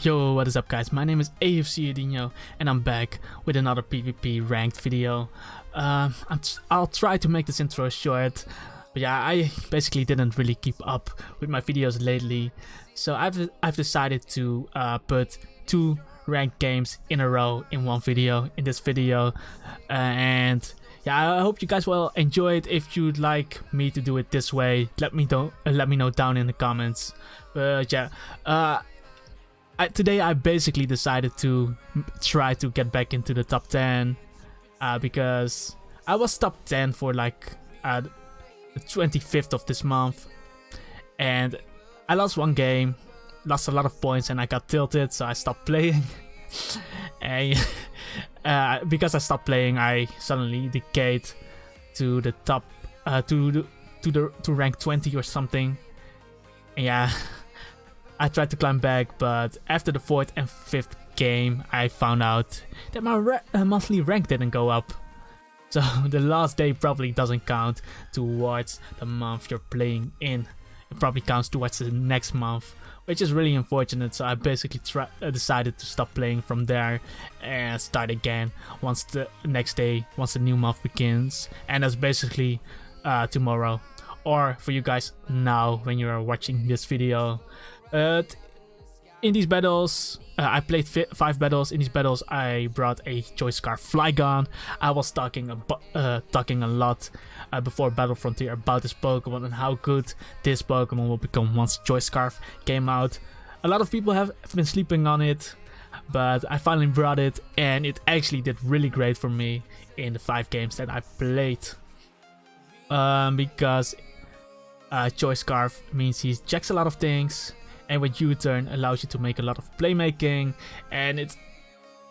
Yo, what is up guys, my name is AFC Adino and I'm back with another PvP ranked video. I'll try to make this intro short, but yeah, I basically didn't really keep up with my videos lately. So I've decided to put 2 ranked games in a row in one video, in this video. And yeah, I hope you guys will enjoy it. If you'd like me to do it this way, let me know down in the comments. But yeah, today I basically decided to try to get back into the top 10 because I was top 10 for like the 25th of this month, and I lost one game, lost a lot of points, and I got tilted, so I stopped playing. And because I stopped playing, I suddenly decayed to the top to rank 20 or something. And yeah, I tried to climb back, but after the 4th and 5th game, I found out that my monthly rank didn't go up. So the last day probably doesn't count towards the month you're playing in. It probably counts towards the next month, which is really unfortunate. So I basically decided to stop playing from there and start again once the next day, once the new month begins. And that's basically tomorrow, or for you guys now when you are watching this video. In these battles, I played 5 battles. In these battles, I brought a Choice Scarf Flygon. I was talking a lot before Battle Frontier about this Pokemon and how good this Pokemon will become once Choice Scarf came out. A lot of people have been sleeping on it, but I finally brought it, and it actually did really great for me in the 5 games that I played. Because Choice Scarf means he jacks a lot of things, and with U-turn allows you to make a lot of playmaking, and it's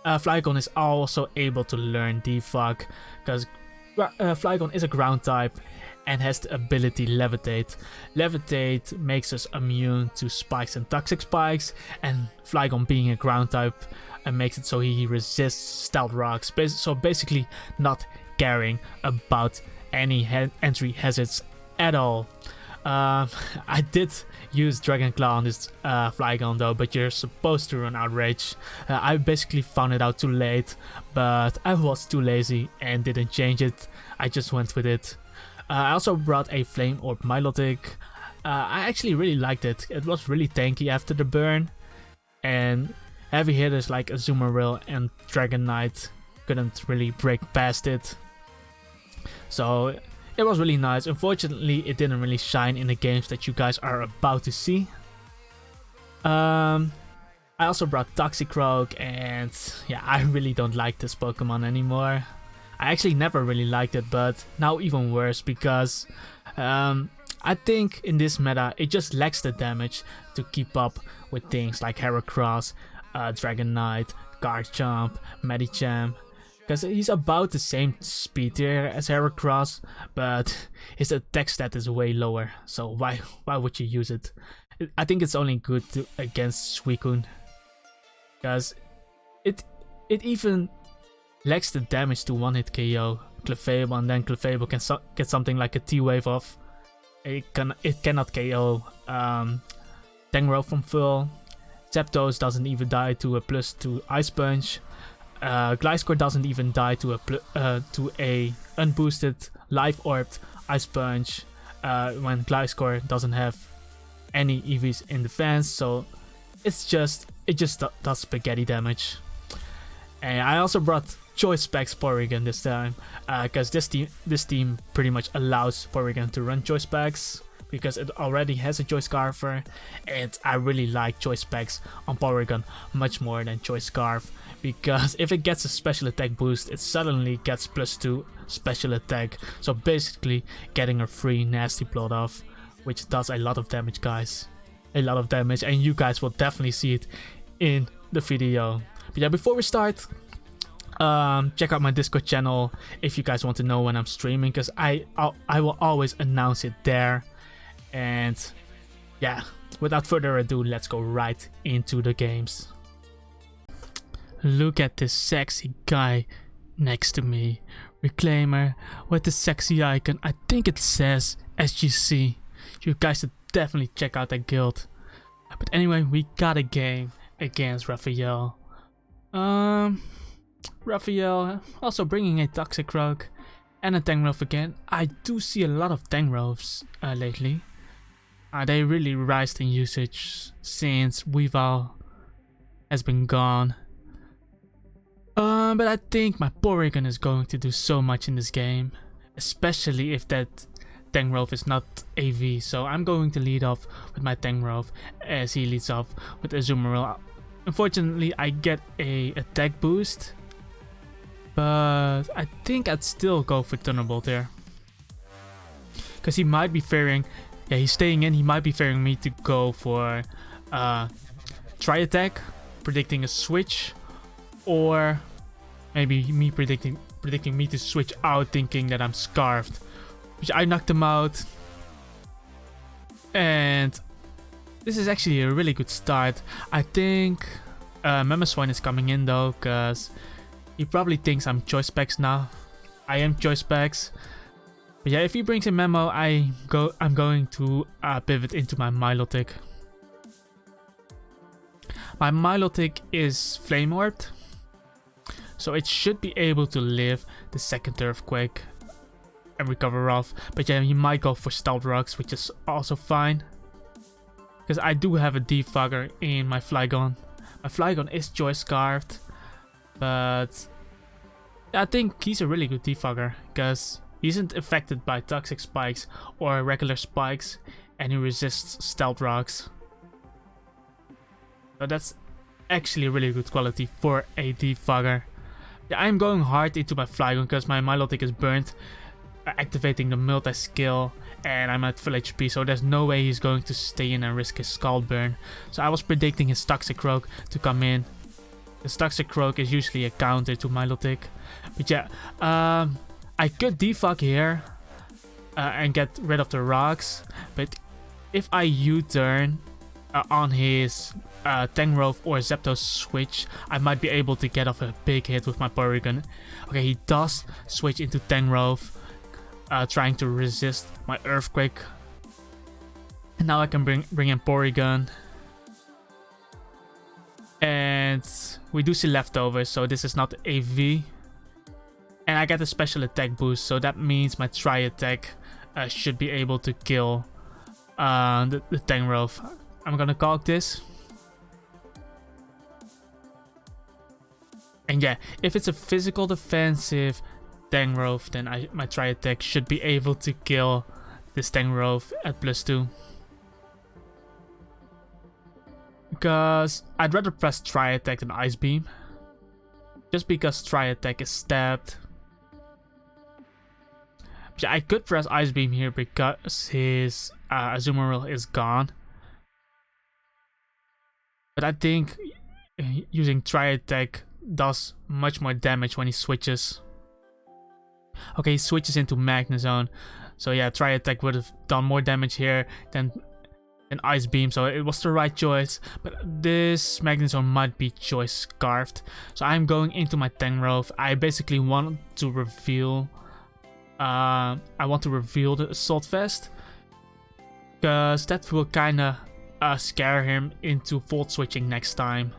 Flygon is also able to learn Defog, because Flygon is a ground type and has the ability Levitate. Levitate makes us immune to spikes and toxic spikes, and Flygon being a ground type makes it so he resists stealth rocks, so basically not caring about any entry hazards at all. I did use Dragon Claw on this Flygon though, but you're supposed to run Outrage. I basically found it out too late, but I was too lazy and didn't change it. I just went with it. I also brought a Flame Orb Milotic. I actually really liked it. It was really tanky after the burn, and heavy hitters like Azumarill and Dragonite couldn't really break past it. So it was really nice. Unfortunately, it didn't really shine in the games that you guys are about to see. I also brought Toxicroak, and yeah, I really don't like this Pokemon anymore. I actually never really liked it, but now even worse, because I think in this meta it just lacks the damage to keep up with things like Heracross, Dragonite, Garchomp, Medicham. Because he's about the same speed tier as Heracross, but his attack stat is way lower, so why would you use it? I think it's only good against Suicune, because it even lacks the damage to one-hit KO Clefable, and then Clefable can get something like a T-Wave off. It cannot KO Tangrowth from full. Zapdos doesn't even die to a +2 Ice Punch. Gliscor doesn't even die to a unboosted Life Orbed Ice Punch when Gliscor doesn't have any EVs in defense, so it just does spaghetti damage. And I also brought Choice Specs Porygon this time, because this team pretty much allows Porygon to run Choice Specs, because it already has a Choice Scarfer, and I really like Choice Specs on Porygon much more than Choice Scarf, because if it gets a special attack boost, it suddenly gets +2 special attack, so basically getting a free Nasty Plot off, which does a lot of damage, guys. A lot of damage, and you guys will definitely see it in the video. But yeah, before we start, check out my Discord channel if you guys want to know when I'm streaming, because I will always announce it there. And yeah, without further ado, let's go right into the games. Look at this sexy guy next to me. Reclaimer with the sexy icon. I think it says SGC. You guys should definitely check out that guild. But anyway, we got a game against Raphael. Um, Raphael also bringing a Toxic Rogue and a Tangrowth again. I do see a lot of Tangrowths lately. They really rised in usage since Weavile has been gone. But I think my Porygon is going to do so much in this game, especially if that Tangrowth is not AV. So I'm going to lead off with my Tangrowth as he leads off with Azumarill. Unfortunately, I get a attack boost, but I think I'd still go for Thunderbolt here, because he might be fearing. Yeah, he's staying in. He might be fearing me to go for Tri-Attack, predicting a switch, or maybe me predicting me to switch out, thinking that I'm Scarfed, which I knocked him out. And this is actually a really good start. I think Mamoswine is coming in though, because he probably thinks I'm Choice Specs now. I am Choice Specs. But yeah, if he brings in Memo, I'm going to pivot into my Milotic. My Milotic is Flame Orbed, so it should be able to live the second Earthquake and recover off. But yeah, he might go for Stealth Rocks, which is also fine, because I do have a Defogger in my Flygon. My Flygon is Choice Scarfed, but I think he's a really good Defogger, because he isn't affected by Toxic Spikes or regular Spikes, and he resists Stealth Rocks. So that's actually really good quality for a Defogger. Yeah, I'm going hard into my Flygon because my Milotic is burnt, activating the multi-skill, and I'm at full HP, so there's no way he's going to stay in and risk his Scald Burn. So I was predicting his Toxic Rogue to come in. His Toxic Rogue is usually a counter to Milotic. But yeah, I could defog here and get rid of the rocks, but if I U-turn on his Tangrowth or Zapdos switch, I might be able to get off a big hit with my Porygon. Okay, he does switch into Tangrowth, trying to resist my Earthquake. And now I can bring in Porygon. And we do see leftovers, so this is not AV. And I get a special attack boost, so that means my Tri-Attack should be able to kill the Tangrowth. I'm gonna calc this. And yeah, if it's a physical defensive Tangrowth, then my Tri-Attack should be able to kill this Tangrowth at +2. Because I'd rather press Tri-Attack than Ice Beam, just because Tri-Attack is stabbed. But yeah, I could press Ice Beam here because his Azumarill is gone. But I think using Tri-Attack does much more damage when he switches. Okay, he switches into Magnezone. So yeah, Tri-Attack would have done more damage here than Ice Beam, so it was the right choice. But this Magnezone might be Choice Scarfed. So I'm going into my Tangrowth. I basically want to reveal the Assault Vest, because that will kinda scare him into Volt Switching next time.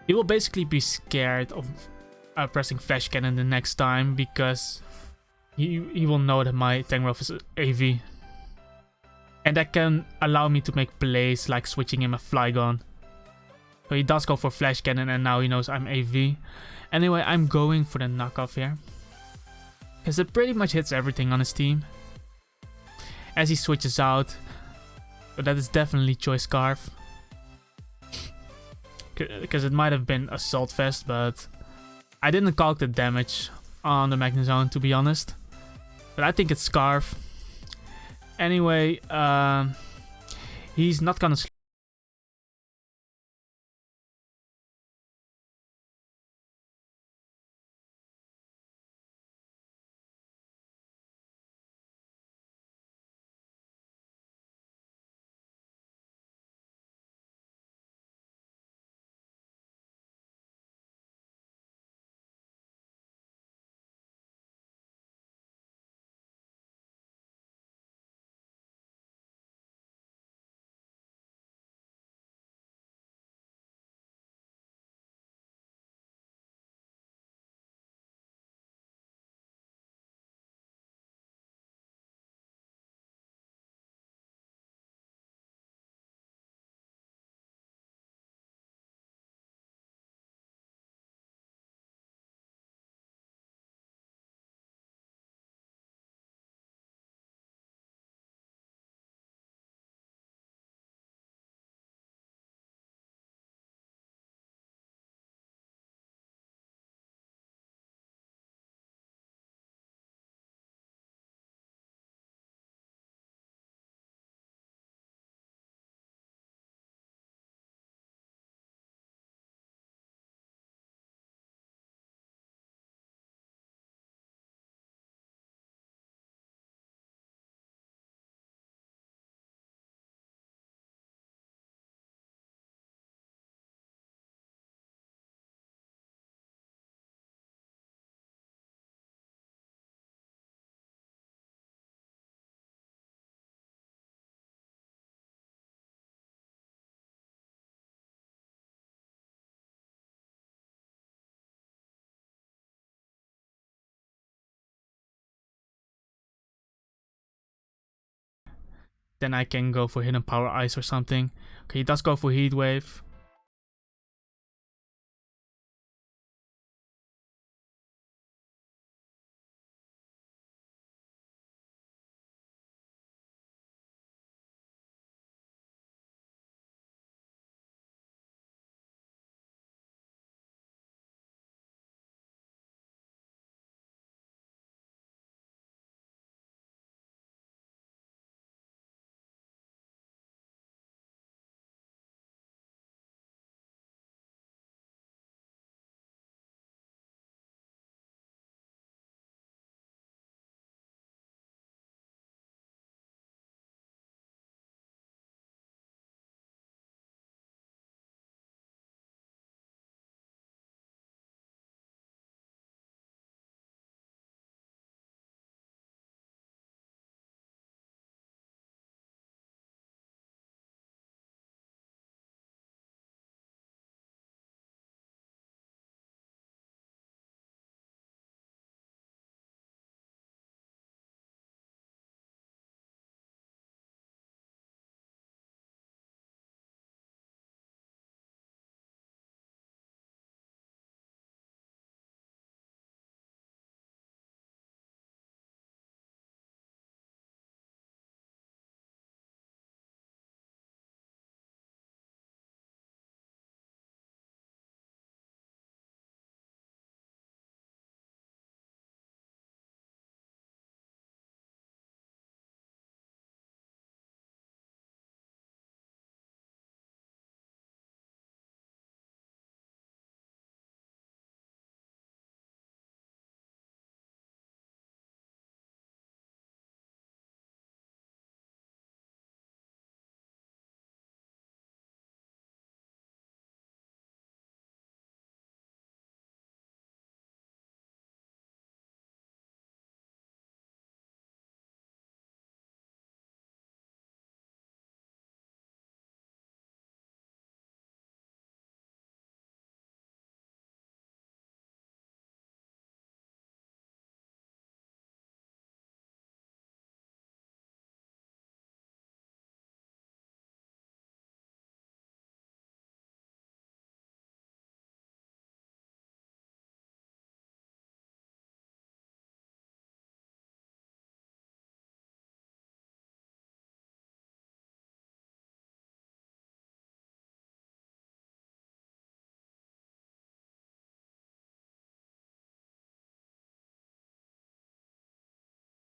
He will basically be scared of pressing Flash Cannon the next time, because he will know that my Tangrowth is AV. And that can allow me to make plays like switching in my Flygon. So he does go for Flash Cannon, and now he knows I'm AV. Anyway, I'm going for the knockoff here, because it pretty much hits everything on his team as he switches out. But that is definitely Choice Scarf, because it might have been Assault Vest, but I didn't calc the damage on the Magnezone, to be honest. But I think it's Scarf. Anyway, he's not gonna then I can go for Hidden Power Ice or something. Okay, he does go for Heat Wave.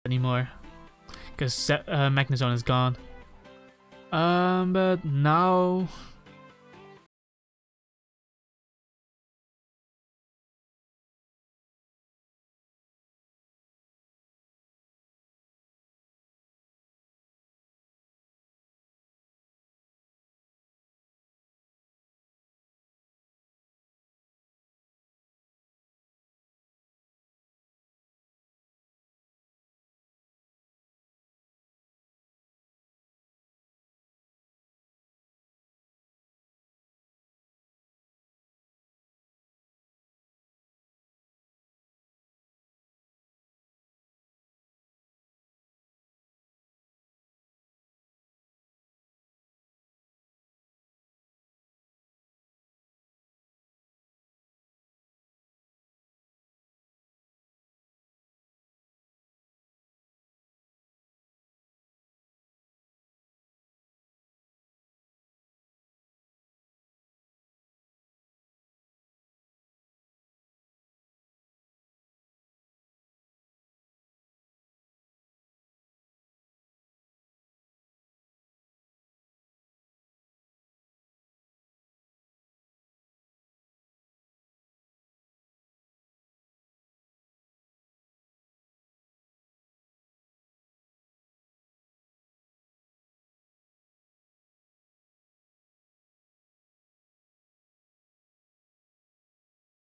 Anymore, because Magnezone is gone. But now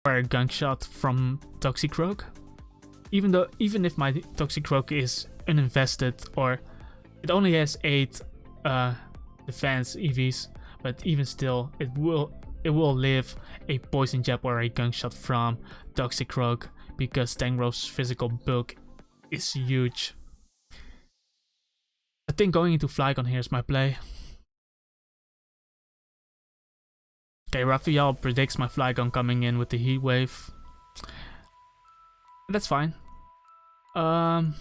or a gunshot from Toxicroak. Even if my Toxicroak is uninvested or it only has 8 defense EVs, but even still it will live a poison jab or a gunshot from Toxicroak because Tangrove's physical bulk is huge. A think going into Flygon here is my play. Okay, Raphael predicts my Flygon coming in with the Heat Wave. That's fine. I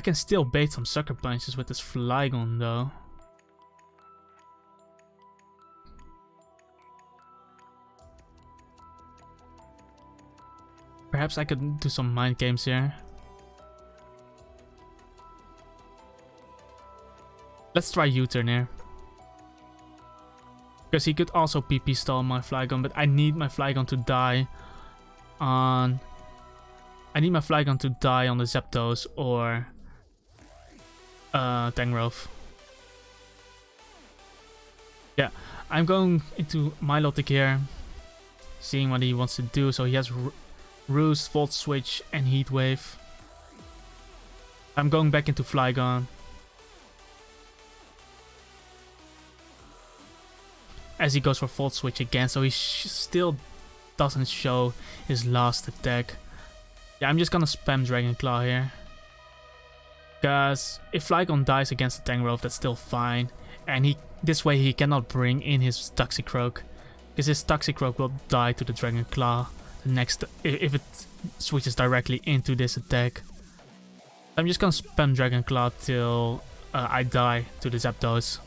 can still bait some Sucker Punches with this Flygon though. Perhaps I could do some mind games here. Let's try U-turn here. Because he could also PP stall my Flygon, but I need my Flygon to die on... I need my Flygon to die on the Zapdos or Tangrowth. Yeah, I'm going into Milotic here, seeing what he wants to do. So he has Roost, Volt Switch, and Heat Wave. I'm going back into Flygon. As he goes for Volt Switch again, so he still doesn't show his last attack. Yeah, I'm just gonna spam Dragon Claw here. Because if Flygon dies against the Tangrowth, that's still fine. And this way he cannot bring in his Toxicroak. Because his Toxicroak will die to the Dragon Claw the next if it switches directly into this attack. I'm just gonna spam Dragon Claw till I die to the Zapdos.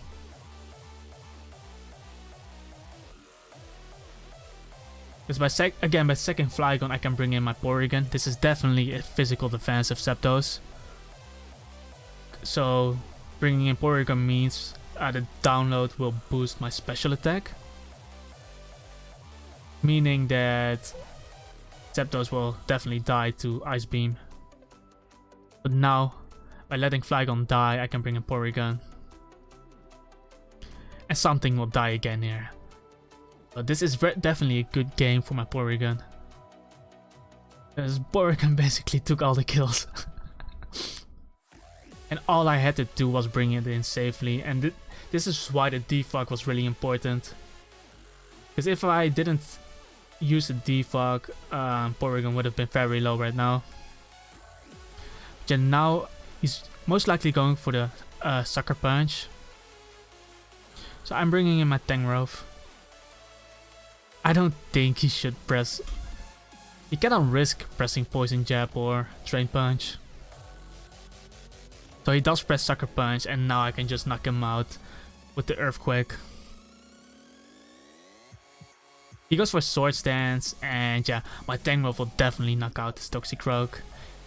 Because by second Flygon I can bring in my Porygon. This is definitely a physical defensive Zapdos. So bringing in Porygon means the download will boost my special attack. Meaning that Zapdos will definitely die to Ice Beam. But now, by letting Flygon die, I can bring in Porygon. And something will die again here. But this is definitely a good game for my Porygon. Because Porygon basically took all the kills. And all I had to do was bring it in safely. And this is why the defog was really important. Because if I didn't use the defog, Porygon would have been very low right now. And now he's most likely going for the Sucker Punch. So I'm bringing in my Tangrowth. I don't think he should press... He cannot risk pressing Poison Jab or Drain Punch. So he does press Sucker Punch, and now I can just knock him out with the Earthquake. He goes for Swords Dance, and yeah, my Tangrowth will definitely knock out this Toxicroak.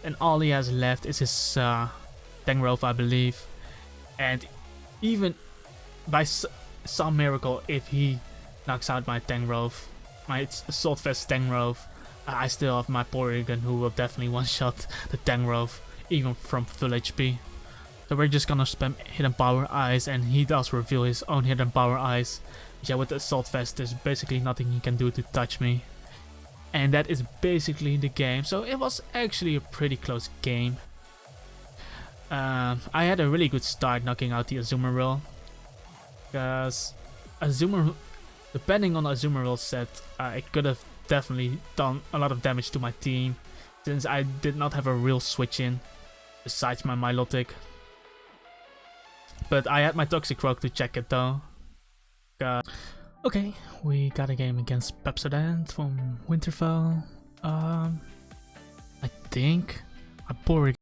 And all he has left is his Tangrowth, I believe. And even by some miracle, if he knocks out my Tangrowth, my Assault Vest Tangrowth, I still have my Porygon who will definitely one-shot the Tangrowth, even from full HP. So we're just gonna spam Hidden Power Ice, and he does reveal his own Hidden Power Ice. Yeah, with the Assault Vest there's basically nothing he can do to touch me. And that is basically the game. So it was actually a pretty close game. I had a really good start knocking out the Azumarill. Because depending on the Azumarill set, it could have definitely done a lot of damage to my team. Since I did not have a real switch in, besides my Milotic. But I had my Toxicroak to check it though. Okay, we got a game against Pepsidant from Winterfell. I think my Porygon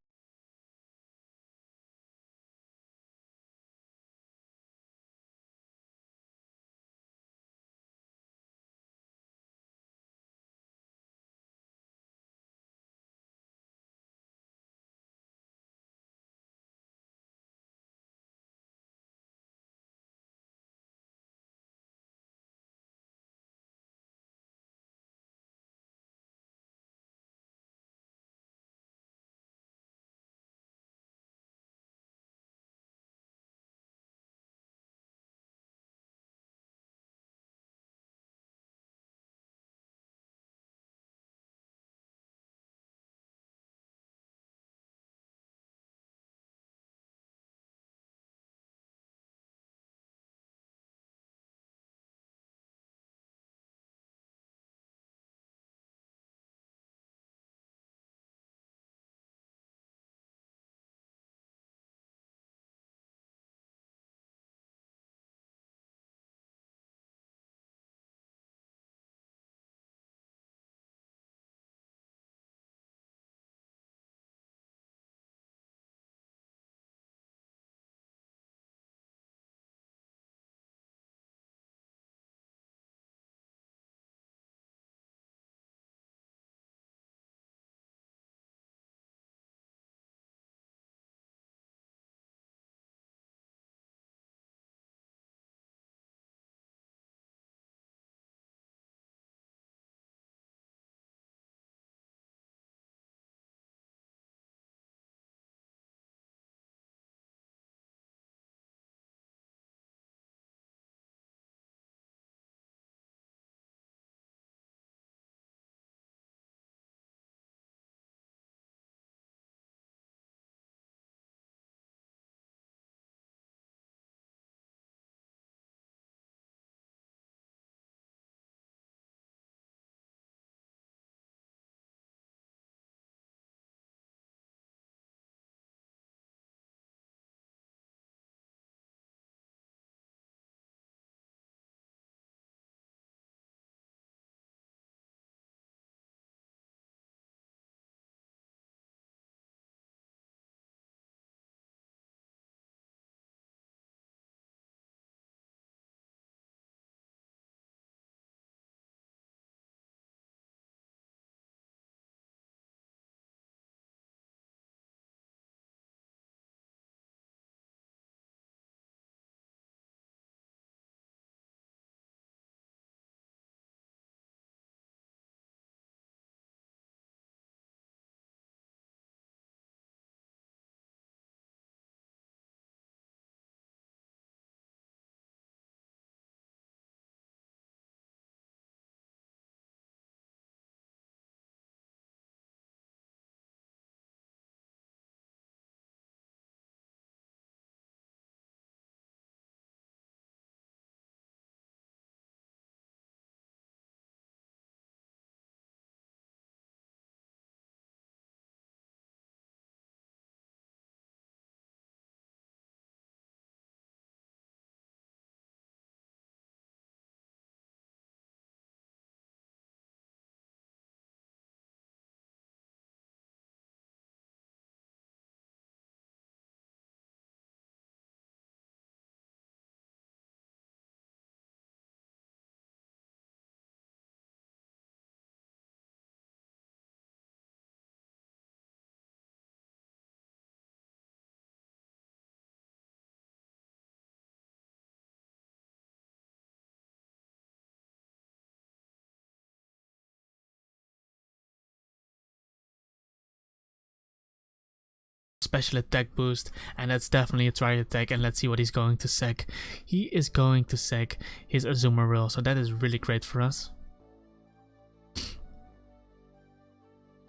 special attack boost, and that's definitely a try attack. And let's see what he's going to sack. He is going to sack his Azumarill, so that is really great for us.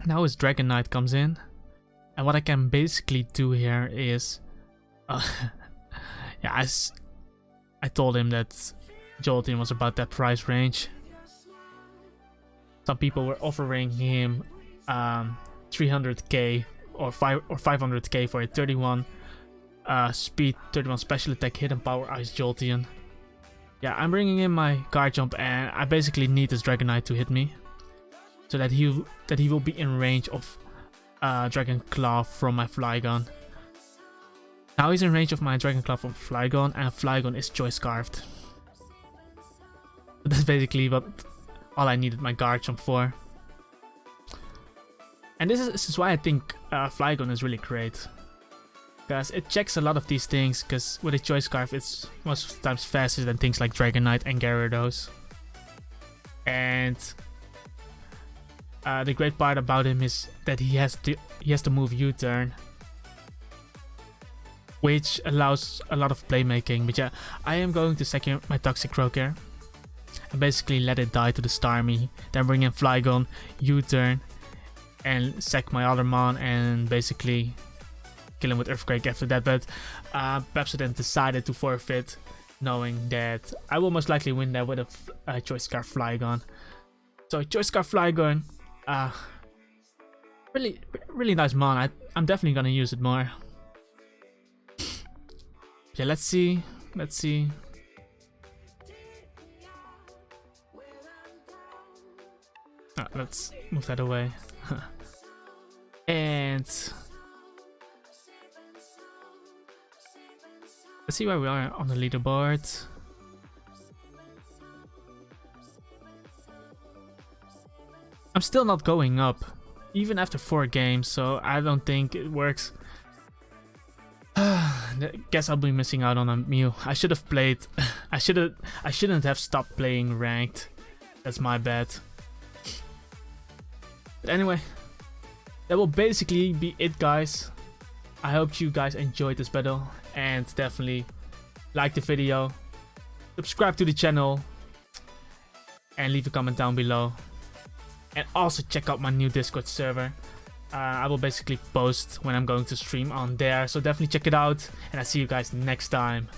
Now his Dragonite comes in, and what I can basically do here is, yeah, I told him that Jolteon was about that price range. Some people were offering him 300k or 500k for a 31 speed, 31 special attack, hidden power ice Jolteon. Yeah, I'm bringing in my guard jump, and I basically need this Dragonite to hit me, so that he will be in range of Dragon Claw from my Flygon. Now he's in range of my Dragon Claw from Flygon, and Flygon is Choice Scarfed. That's basically all I needed my guard jump for. And this is why I think Flygon is really great, because it checks a lot of these things, because with a Choice Scarf it's most of the times faster than things like Dragonite and Gyarados. And the great part about him is that he has to move U-turn, which allows a lot of playmaking. But yeah, I am going to second my Toxicroak here and basically let it die to the Starmie, then bring in Flygon, U-turn, and sack my other Mon, and basically kill him with Earthquake after that. But Pepsidant decided to forfeit, knowing that I will most likely win that with a Choice Scarf Flygon. So Choice Scarf Flygon, really nice Mon. I'm definitely gonna use it more. Yeah, let's see. Let's move that away. And let's see where we are on the leaderboard. I'm still not going up, even after 4 games, so I don't think it works. Guess I'll be missing out on a Mew. I should have played. I shouldn't have stopped playing ranked. That's my bad. But anyway, that will basically be it, guys. I hope you guys enjoyed this battle, and definitely like the video, subscribe to the channel, and leave a comment down below. And also check out my new Discord server. I will basically post when I'm going to stream on there, so definitely check it out, and I'll see you guys next time.